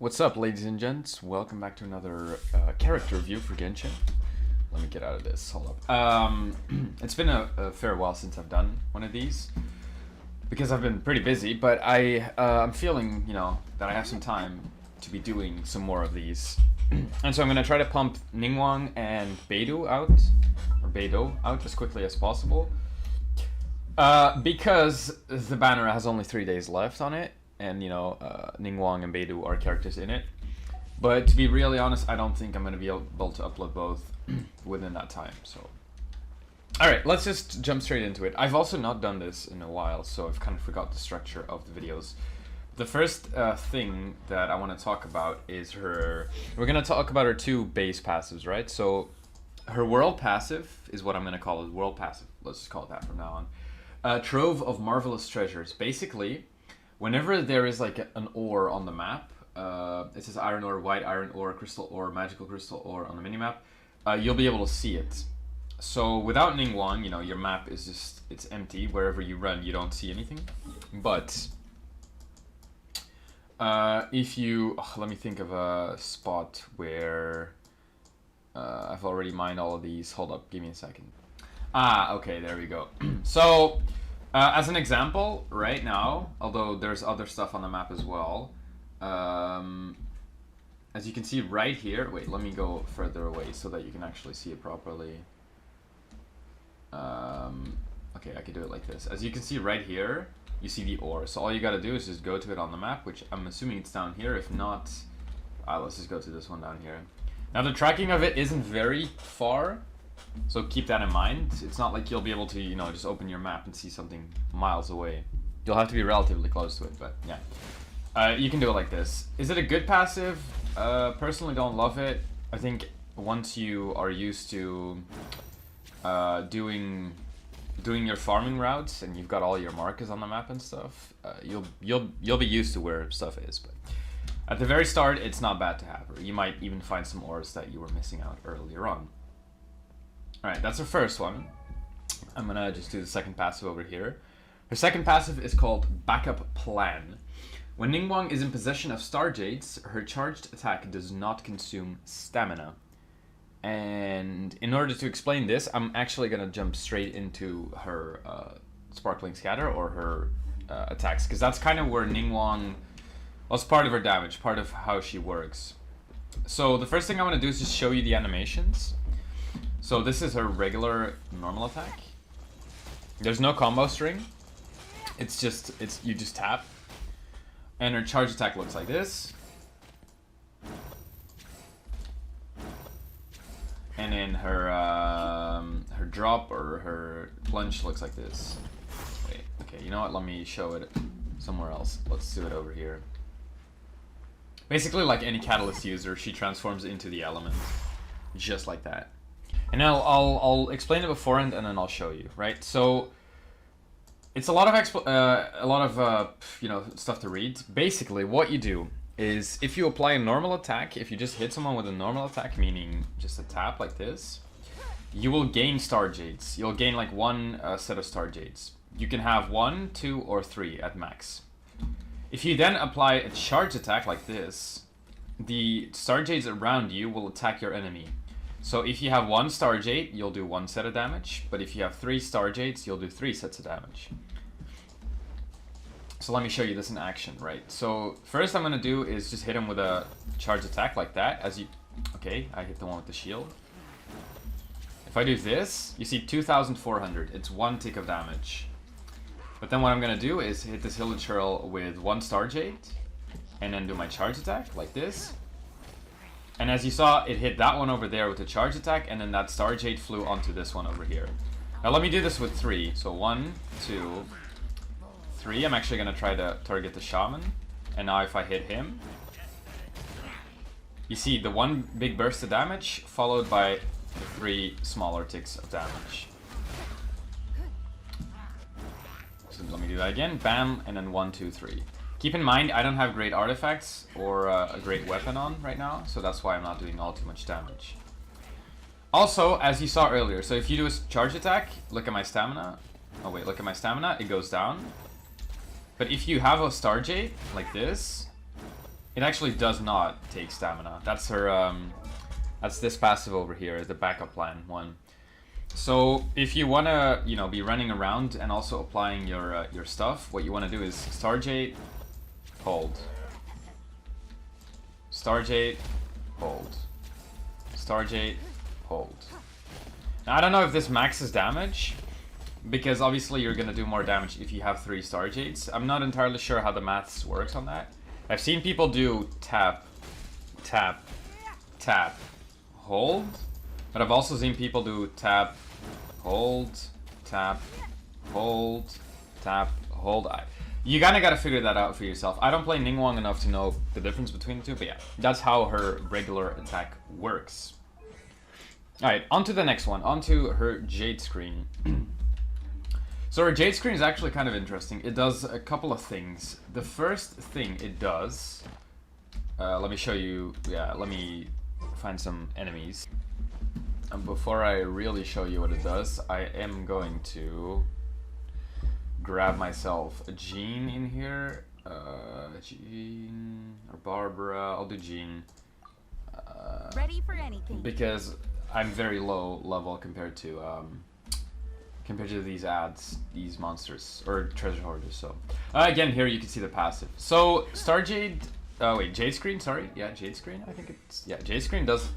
What's up, ladies and gents? Welcome back to another character review for Genshin. Let me get out of this. Hold up. It's been a fair while since I've done one of these because I've been pretty busy, but I'm feeling, that I have some time to be doing some more of these. And so I'm gonna try to pump Ningguang and Beidou out as quickly as possible. Because the banner has only 3 days left on it. And, Ningguang and Beidou are characters in it. But to be really honest, I don't think I'm going to be able to upload both within that time. So, alright, let's just jump straight into it. I've also not done this in a while, so I've kind of forgot the structure of the videos. The first thing that I want to talk about is her... We're going to talk about her two base passives, right? So, her world passive is what I'm going to call it. World passive. Let's just call it that from now on. Trove of Marvelous Treasures. Basically... Whenever there is like an ore on the map, it says iron ore, white iron ore, crystal ore, magical crystal ore on the minimap, you'll be able to see it. So without Ningguang, your map is just, it's empty. Wherever you run, you don't see anything. But if you, let me think of a spot where I've already mined all of these. Hold up, give me a second. Okay, there we go. So... as an example, right now, although there's other stuff on the map as well, as you can see right here, wait, let me go further away so that you can actually see it properly. Okay, I can do it like this. As you can see right here, you see the ore. So all you gotta do is just go to it on the map, which I'm assuming it's down here. If not, let's just go to this one down here. Now the tracking of it isn't very far. So keep that in mind. It's not like you'll be able to, just open your map and see something miles away. You'll have to be relatively close to it, but yeah. You can do it like this. Is it a good passive? Personally don't love it. I think once you are used to doing your farming routes and you've got all your markers on the map and stuff, you'll be used to where stuff is. But at the very start, it's not bad to have, or you might even find some ores that you were missing out earlier on. Alright, that's her first one. I'm gonna just do the second passive over here. Her second passive is called Backup Plan. When Ningguang is in possession of Star Jades, her charged attack does not consume stamina. And in order to explain this, I'm actually gonna jump straight into her Sparkling Scatter or her attacks, because that's kind of where Ningguang... Well, it's part of her damage, part of how she works. So the first thing I want to do is just show you the animations. So this is her regular normal attack. There's no combo string. You just tap. And her charge attack looks like this. And then her her drop or her plunge looks like this. Wait, okay, you know what? Let me show it somewhere else. Let's do it over here. Basically, like any catalyst user, she transforms into the element, just like that. And I'll explain it beforehand and then I'll show you, right? So it's a lot of stuff to read. Basically, what you do is if you apply a normal attack, if you just hit someone with a normal attack, meaning just a tap like this, you will gain Star Jades. You'll gain like one set of Star Jades. You can have 1, 2, or 3 at max. If you then apply a charge attack like this, the Star Jades around you will attack your enemy. So if you have 1 Star Jade, you'll do 1 set of damage. But if you have 3 Star Jades, you'll do 3 sets of damage. So let me show you this in action, right? So first I'm going to do is just hit him with a charge attack like that. Okay, I hit the one with the shield. If I do this, you see 2,400. It's 1 tick of damage. But then what I'm going to do is hit this Hillage Hurl with 1 Star Jade. And then do my charge attack like this. And as you saw, it hit that one over there with the charge attack, and then that Star Jade flew onto this one over here. Now let me do this with 3. So 1, 2, 3. I'm actually going to try to target the Shaman. And now if I hit him, you see the 1 big burst of damage, followed by the 3 smaller ticks of damage. So let me do that again. Bam, and then 1, 2, 3. Keep in mind, I don't have great artifacts or a great weapon on right now, so that's why I'm not doing all too much damage. Also, as you saw earlier, so if you do a charge attack, look at my stamina. Oh wait, look at my stamina, it goes down. But if you have a Star Jade, like this, it actually does not take stamina. That's her, that's this passive over here, the backup plan one. So if you want to, you know, be running around and also applying your stuff, what you want to do is Stargate, hold. Stargate, hold. Stargate, hold. Now I don't know if this maxes damage, because obviously you're going to do more damage if you have 3 Stargates. I'm not entirely sure how the maths works on that. I've seen people do tap, tap, tap, hold. But I've also seen people do tap, hold, tap, hold, tap, hold. You kinda gotta figure that out for yourself. I don't play Ningguang enough to know the difference between the two, but yeah, that's how her regular attack works. Alright, on to the next one, on to her Jade Screen. So her Jade Screen is actually kind of interesting. It does a couple of things. The first thing it does, let me show you, yeah, let me find some enemies. And before I really show you what it does, I am going to grab myself a Jean in here. Jean or Barbara. I'll do Jean. Ready for anything. Because I'm very low level compared to these ads, these monsters or treasure hoarders. So again, here you can see the passive. So Starjade. Oh wait, Jade Screen. Sorry, yeah, Jade Screen. I think it's Jade Screen does.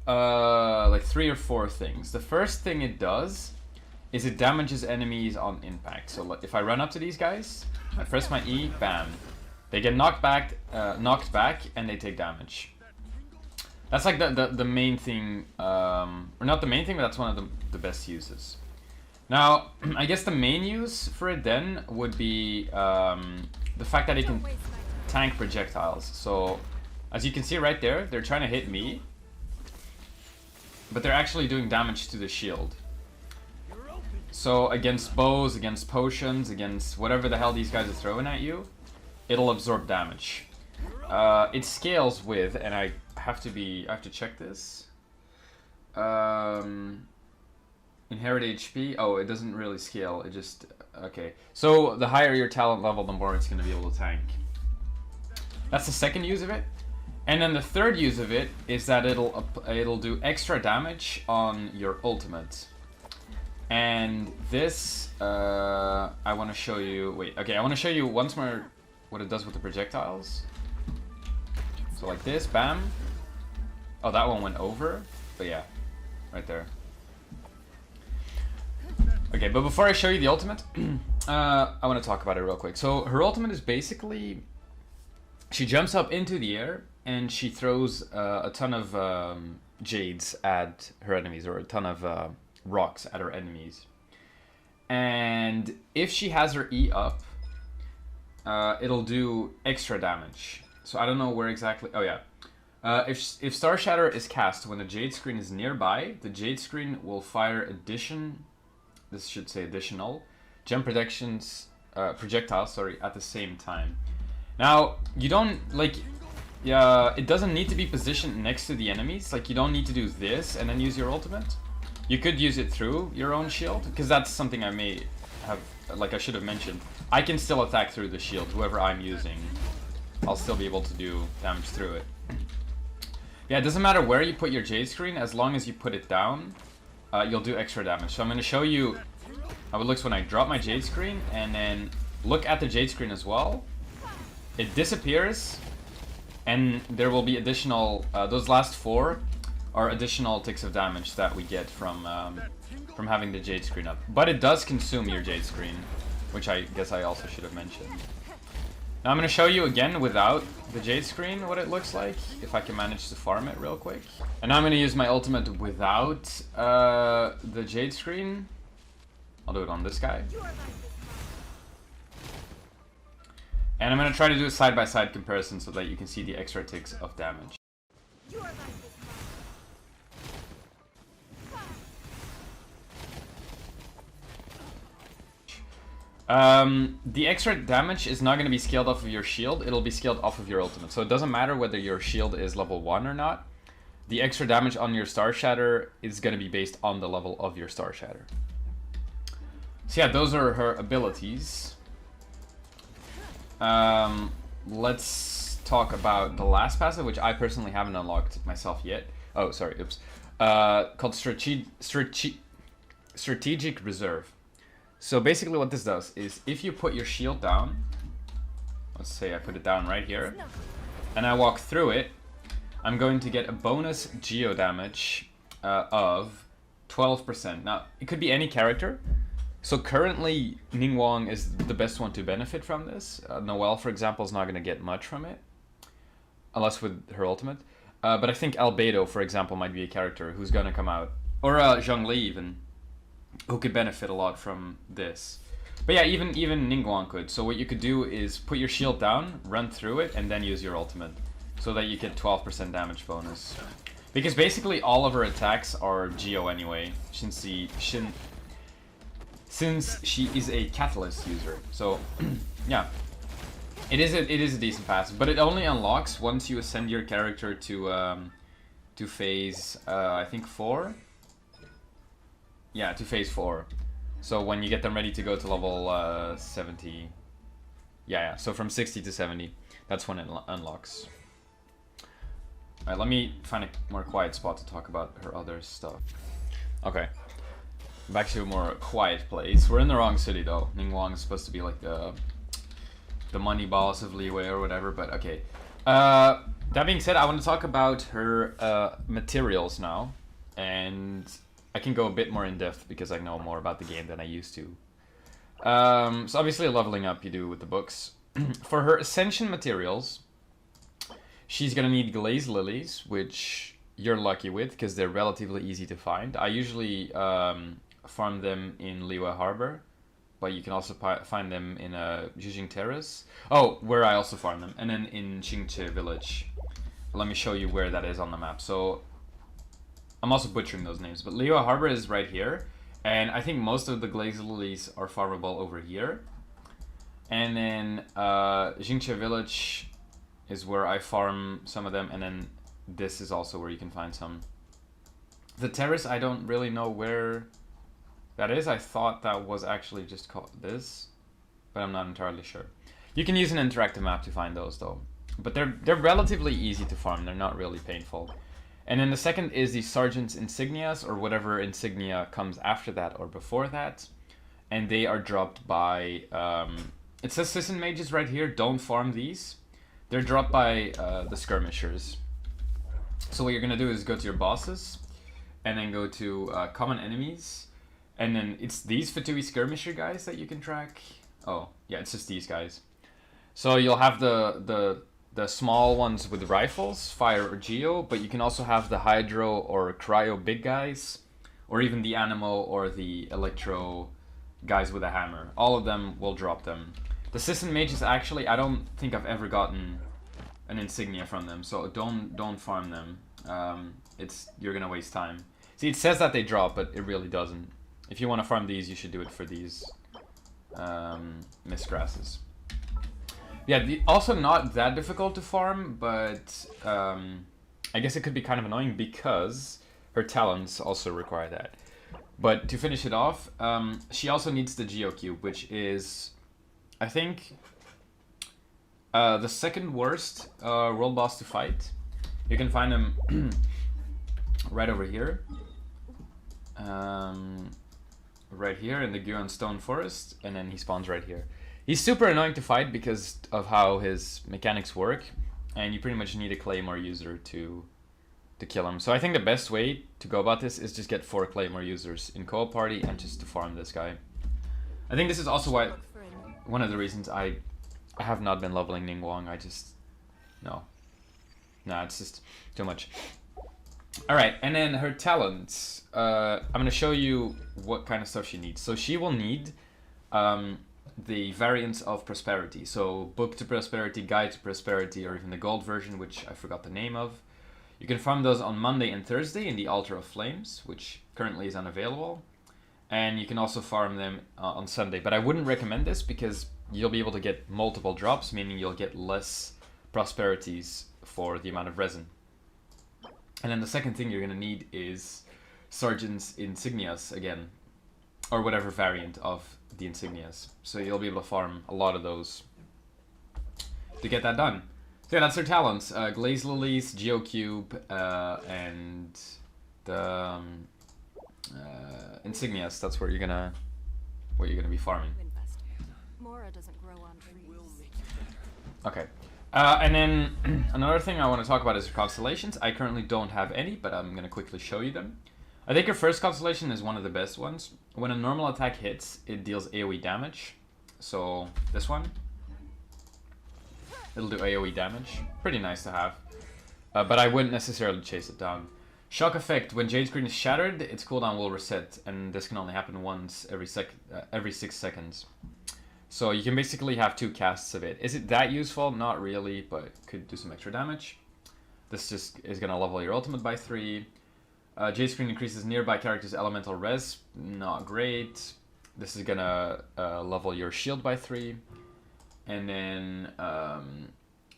Like 3 or 4 things. The first thing it does is it damages enemies on impact. So if I run up to these guys, I press my E, bam. They get knocked back, and they take damage. That's like the main thing, or not the main thing, but that's one of the best uses. Now, I guess the main use for it then would be the fact that it can tank projectiles. So, as you can see right there, they're trying to hit me, but they're actually doing damage to the shield. So against bows, against potions, against whatever the hell these guys are throwing at you, it'll absorb damage. It scales with, and I have to check this. Inherit HP. Oh, it doesn't really scale. It just, okay. So the higher your talent level, the more it's going to be able to tank. That's the second use of it. And then the third use of it is that it'll do extra damage on your ultimate. And this, I want to show you, wait, okay, I want to show you once more what it does with the projectiles. So like this, bam. Oh, that one went over, but yeah, right there. Okay, but before I show you the ultimate, I want to talk about it real quick. So her ultimate is basically, she jumps up into the air and she throws a ton of jades at her enemies, or a ton of rocks at her enemies. And if she has her E up, it'll do extra damage. So I don't know where exactly. Oh yeah. If Star Shatter is cast when the Jade Screen is nearby, the Jade Screen will fire this should say additional gem projectiles, at the same time. Now you don't it doesn't need to be positioned next to the enemies. Like, you don't need to do this and then use your ultimate. You could use it through your own shield, because that's something I may have, like I should have mentioned. I can still attack through the shield, whoever I'm using. I'll still be able to do damage through it. Yeah, it doesn't matter where you put your Jade Screen, as long as you put it down, you'll do extra damage. So I'm going to show you how it looks when I drop my Jade Screen, and then look at the Jade Screen as well. It disappears, and there will be additional, those last 4 are additional ticks of damage that we get from having the Jade Screen up. But it does consume your Jade Screen, which I guess I also should have mentioned. Now I'm going to show you again without the Jade Screen what it looks like, if I can manage to farm it real quick. And now I'm going to use my ultimate without the Jade Screen. I'll do it on this guy. And I'm going to try to do a side-by-side comparison so that you can see the extra ticks of damage. The extra damage is not going to be scaled off of your shield, it'll be scaled off of your ultimate. So it doesn't matter whether your shield is level 1 or not. The extra damage on your Star Shatter is going to be based on the level of your Star Shatter. So yeah, those are her abilities. Let's talk about the last passive, which I personally haven't unlocked myself yet. Oh, sorry, oops. Called Strategic Reserve. So basically what this does is if you put your shield down, let's say I put it down right here, and I walk through it, I'm going to get a bonus geo damage of 12%. Now, it could be any character. So currently, Ningguang is the best one to benefit from this. Noelle, for example, is not going to get much from it, unless with her ultimate. But I think Albedo, for example, might be a character who's going to come out. Or Zhongli even, who could benefit a lot from this. But yeah, even Ningguang could. So what you could do is put your shield down, run through it, and then use your ultimate. So that you get 12% damage bonus. Because basically all of her attacks are Geo anyway, since she is a catalyst user. So yeah, it is a decent pass, but it only unlocks once you ascend your character to phase I think 4. Yeah, to phase 4. So when you get them ready to go to level 70. Yeah. So from 60 to 70, that's when it unlocks. Alright, let me find a more quiet spot to talk about her other stuff. Okay. Back to a more quiet place. We're in the wrong city though. Ningguang is supposed to be like the money boss of Liyue or whatever, but okay. That being said, I want to talk about her materials now. And I can go a bit more in depth because I know more about the game than I used to. So obviously leveling up you do with the books. For her Ascension Materials, she's gonna need glazed lilies, which you're lucky with because they're relatively easy to find. I usually farm them in Liyue Harbor, but you can also find them in Jijing Terrace. Oh, where I also farm them, and then in Qingche Village. Let me show you where that is on the map. So I'm also butchering those names, but Liyue Harbor is right here, and I think most of the glazed lilies are farmable over here. And then Jingche Village is where I farm some of them, and then this is also where you can find some. The terrace, I don't really know where that is. I thought that was actually just called this, but I'm not entirely sure. You can use an interactive map to find those though, but they're relatively easy to farm. They're not really painful. And then the second is the Sergeant's Insignias, or whatever insignia comes after that or before that, and they are dropped by. It says Citizen Mages right here. Don't farm these. They're dropped by the skirmishers. So what you're gonna do is go to your bosses, and then go to common enemies, and then it's these Fatui skirmisher guys that you can track. Oh yeah, it's just these guys. So you'll have the small ones with rifles, fire or geo, but you can also have the hydro or cryo big guys, or even the animo or the electro guys with a hammer. All of them will drop them. The Citizen Mages, actually, I don't think I've ever gotten an insignia from them, so don't farm them. You're gonna waste time. See, it says that they drop, but it really doesn't. If you want to farm these, you should do it for these mistgrasses. Yeah, also not that difficult to farm, but I guess it could be kind of annoying because her talents also require that. But to finish it off, she also needs the Geo Cube, which is, I think, the second worst world boss to fight. You can find him right over here. Right here in the Guan Stone Forest, and then he spawns right here. He's super annoying to fight because of how his mechanics work, and you pretty much need a Claymore user to kill him. So I think the best way to go about this is just get 4 Claymore users in co-op party and just to farm this guy. I think this is also why one of the reasons I have not been leveling Ningguang. No, it's just too much. Alright, and then her talents. I'm going to show you what kind of stuff she needs. So she will need the variants of Prosperity. So Book to Prosperity, Guide to Prosperity, or even the gold version, which I forgot the name of. You can farm those on Monday and Thursday in the Altar of Flames, which currently is unavailable. And you can also farm them on Sunday. But I wouldn't recommend this because you'll be able to get multiple drops, meaning you'll get less prosperities for the amount of resin. And then the second thing you're going to need is Sergeant's Insignias again, or whatever variant of the Insignias. So you'll be able to farm a lot of those to get that done. So yeah, that's her talents. Glaze Lilies, Geocube, and the Insignias. That's where you're gonna be farming. Mora doesn't grow on trees. Okay. And then another thing I want to talk about is her constellations. I currently don't have any, but I'm gonna quickly show you them. I think her first constellation is one of the best ones. When a normal attack hits, it deals AoE damage. So this one, it'll do AoE damage. Pretty nice to have. But I wouldn't necessarily chase it down. Shock effect. When Jade Screen is shattered, its cooldown will reset, and this can only happen once every 6 seconds. So you can basically have 2 casts of it. Is it that useful? Not really, but could do some extra damage. This just is gonna level your ultimate by 3. Jade Screen increases nearby characters' elemental res. Not great. This is gonna level your shield by 3. And then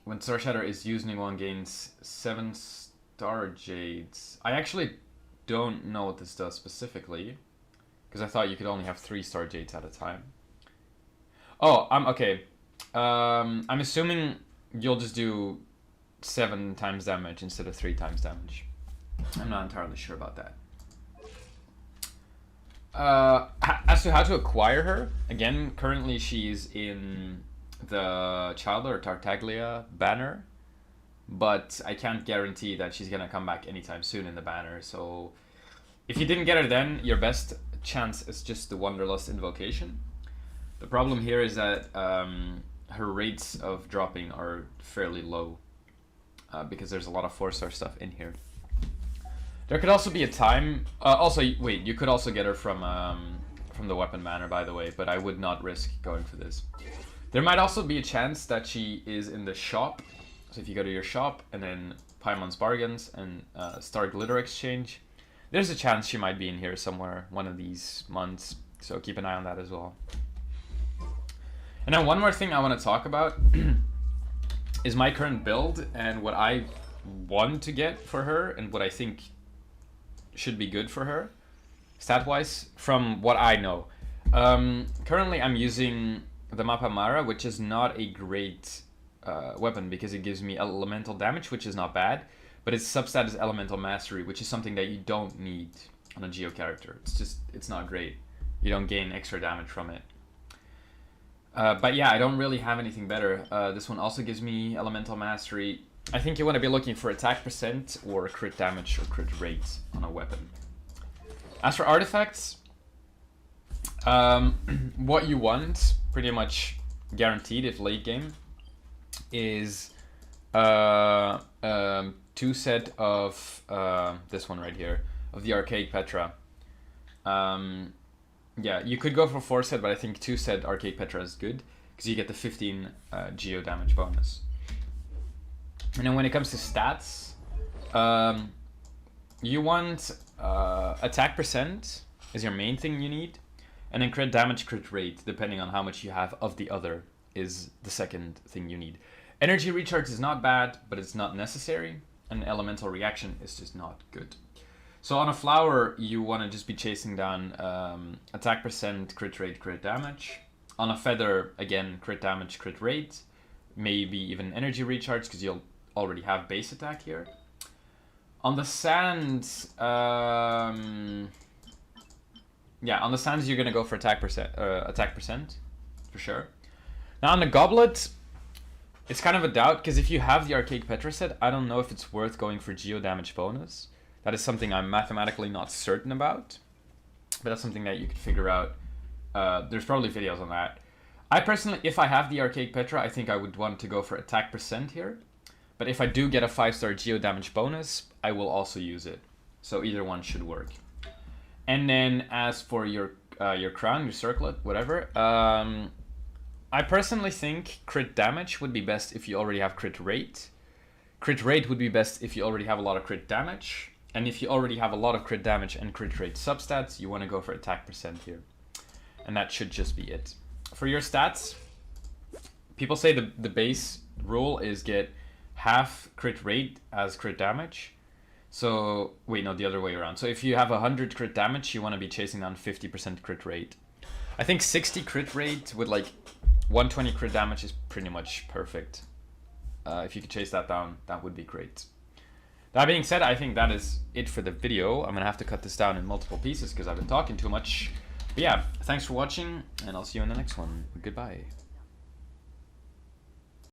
when Star Shatter is used, Ningguang gains 7 Star Jades. I actually don't know what this does specifically, because I thought you could only have 3 Star Jades at a time. Oh, okay. I'm assuming you'll just do 7 times damage instead of 3 times damage. I'm not entirely sure about that. As to how to acquire her, again, currently she's in the Childer or Tartaglia banner, but I can't guarantee that she's gonna come back anytime soon in the banner. So if you didn't get her then, your best chance is just the Wanderlust Invocation. The problem here is that her rates of dropping are fairly low because there's a lot of 4-star stuff in here. There could also be a time. Also, wait, you could also get her from the weapon banner, by the way, but I would not risk going for this. There might also be a chance that she is in the shop. So if you go to your shop and then Paimon's Bargains and Star Glitter Exchange, there's a chance she might be in here somewhere one of these months. So keep an eye on that as well. And then one more thing I want to talk about is my current build and what I want to get for her and what I think should be good for her, stat-wise, from what I know. Currently I'm using the Mappa Mara, which is not a great weapon because it gives me elemental damage, which is not bad, but its substat is elemental mastery, which is something that you don't need on a Geo character. It's not great. You don't gain extra damage from it. But yeah, I don't really have anything better. This one also gives me elemental mastery. I think you want to be looking for attack percent or crit damage or crit rate on a weapon. As for artifacts, what you want, pretty much guaranteed if late game, is 2 set of this one right here, of the Archaic Petra. Yeah, you could go for 4 set, but I think 2 set Archaic Petra is good, because you get the 15 geo damage bonus. And then when it comes to stats, you want attack percent is your main thing you need, and then crit damage, crit rate, depending on how much you have of the other, is the second thing you need. Energy recharge is not bad, but it's not necessary, and elemental reaction is just not good. So on a flower, you want to just be chasing down attack percent, crit rate, crit damage. On a feather, again, crit damage, crit rate, maybe even energy recharge, because you'll already have base attack here. On the sands, yeah, on the sands you're gonna go for attack percent, for sure. Now on the goblet, it's kind of a doubt, because if you have the Archaic Petra set, I don't know if it's worth going for geo damage bonus. That is something I'm mathematically not certain about, but that's something that you could figure out. There's probably videos on that. I personally, if I have the Archaic Petra, I think I would want to go for attack percent here. But if I do get a 5-star geo damage bonus, I will also use it. So either one should work. And then as for your crown, your circlet, whatever, I personally think crit damage would be best if you already have crit rate. Crit rate would be best if you already have a lot of crit damage. And if you already have a lot of crit damage and crit rate substats, you want to go for attack percent here. And that should just be it. For your stats, people say the base rule is get half crit rate as crit damage. So, wait, no, the other way around. So if you have 100 crit damage, you want to be chasing down 50% crit rate. I think 60 crit rate with like 120 crit damage is pretty much perfect. If you could chase that down, that would be great. That being said, I think that is it for the video. I'm gonna have to cut this down in multiple pieces because I've been talking too much. But yeah, thanks for watching, and I'll see you in the next one. Goodbye.